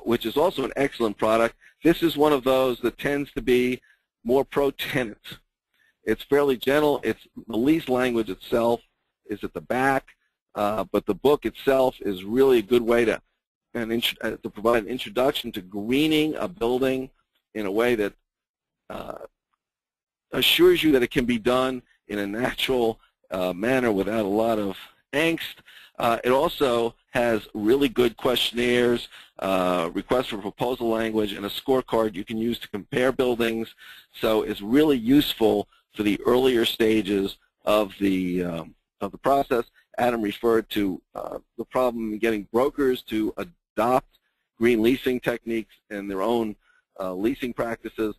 which is also an excellent product. This is one of those that tends to be more pro-tenant. It's fairly gentle. It's the lease language itself is at the back, but the book itself is really a good way to provide an introduction to greening a building in a way that assures you that it can be done in a natural manner without a lot of angst. It also has really good questionnaires, request for proposal language, and a scorecard you can use to compare buildings. So it's really useful for the earlier stages of the process. Adam referred to the problem in getting brokers to adopt green leasing techniques in their own leasing practices.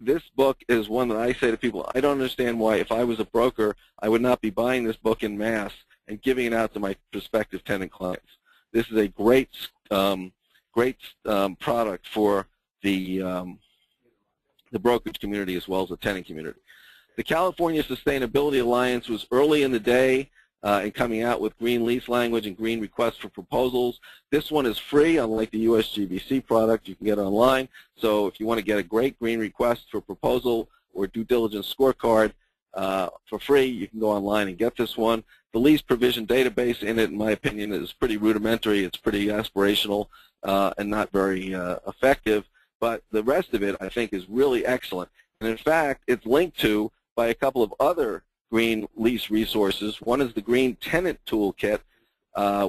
This book is one that I say to people, I don't understand why, if I was a broker, I would not be buying this book in mass and giving it out to my prospective tenant clients. This is a great product for the brokerage community as well as the tenant community. The California Sustainability Alliance was early in the day in coming out with green lease language and green requests for proposals. This one is free, unlike the USGBC product. You can get it online. So if you want to get a great green request for proposal or due diligence scorecard for free, you can go online and get this one. The lease provision database in it, in my opinion, is pretty rudimentary. It's pretty aspirational and not very effective. But the rest of it, I think, is really excellent. And in fact, it's linked to by a couple of other green lease resources. One is the Green Tenant Toolkit,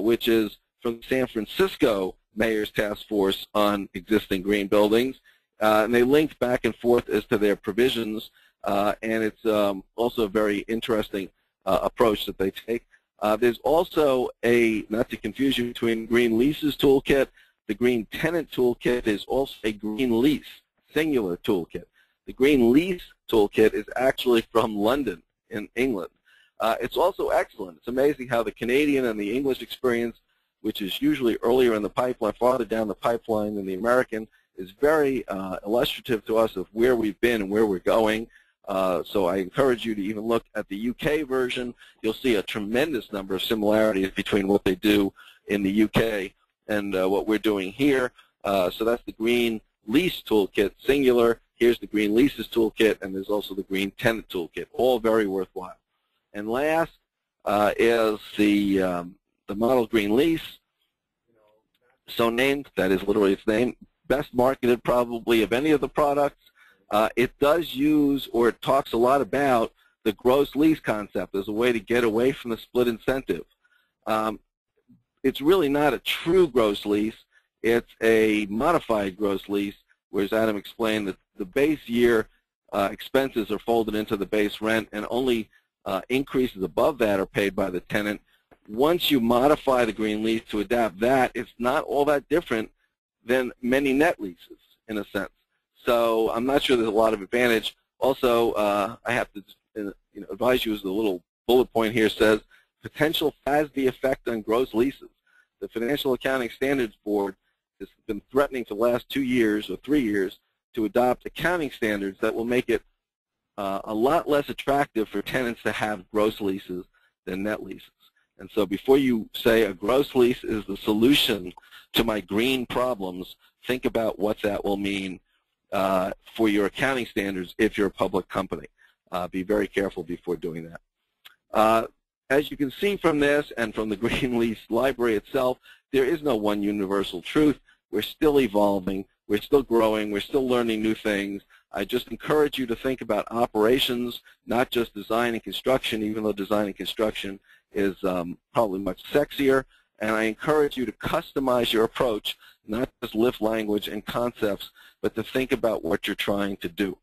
which is from the San Francisco Mayor's Task Force on Existing Green Buildings. And they link back and forth as to their provisions. And it's also a very interesting approach that they take. There's also not to confuse you between Green Leases Toolkit, the Green Tenant Toolkit is also a Green Lease, singular toolkit. The Green Lease Toolkit is actually from London in England. It's also excellent. It's amazing how the Canadian and the English experience, which is usually earlier in the pipeline, farther down the pipeline than the American, is very illustrative to us of where we've been and where we're going. So I encourage you to even look at the UK version. You'll see a tremendous number of similarities between what they do in the UK and what we're doing here. So that's the Green Lease Toolkit, singular. Here's the Green Leases Toolkit, and there's also the Green Tenant Toolkit, all very worthwhile. And last is the Model Green Lease, so named, that is literally its name, best marketed probably of any of the products. It does use, or it talks a lot about, the gross lease concept as a way to get away from the split incentive. It's really not a true gross lease. It's a modified gross lease, whereas Adam explained that the base year expenses are folded into the base rent, and only increases above that are paid by the tenant. Once you modify the green lease to adapt that, it's not all that different than many net leases, in a sense. So I'm not sure there's a lot of advantage. Also, I have to advise you, as the little bullet point here says, potential FASB effect on gross leases. The Financial Accounting Standards Board has been threatening for the last 2 years or 3 years to adopt accounting standards that will make it a lot less attractive for tenants to have gross leases than net leases. And so before you say a gross lease is the solution to my green problems, think about what that will mean for your accounting standards if you're a public company. Be very careful before doing that. As you can see from this and from the Green Lease Library itself, there is no one universal truth. We're still evolving. We're still growing. We're still learning new things. I just encourage you to think about operations, not just design and construction, even though design and construction is probably much sexier. And I encourage you to customize your approach, not just lift language and concepts, but to think about what you're trying to do.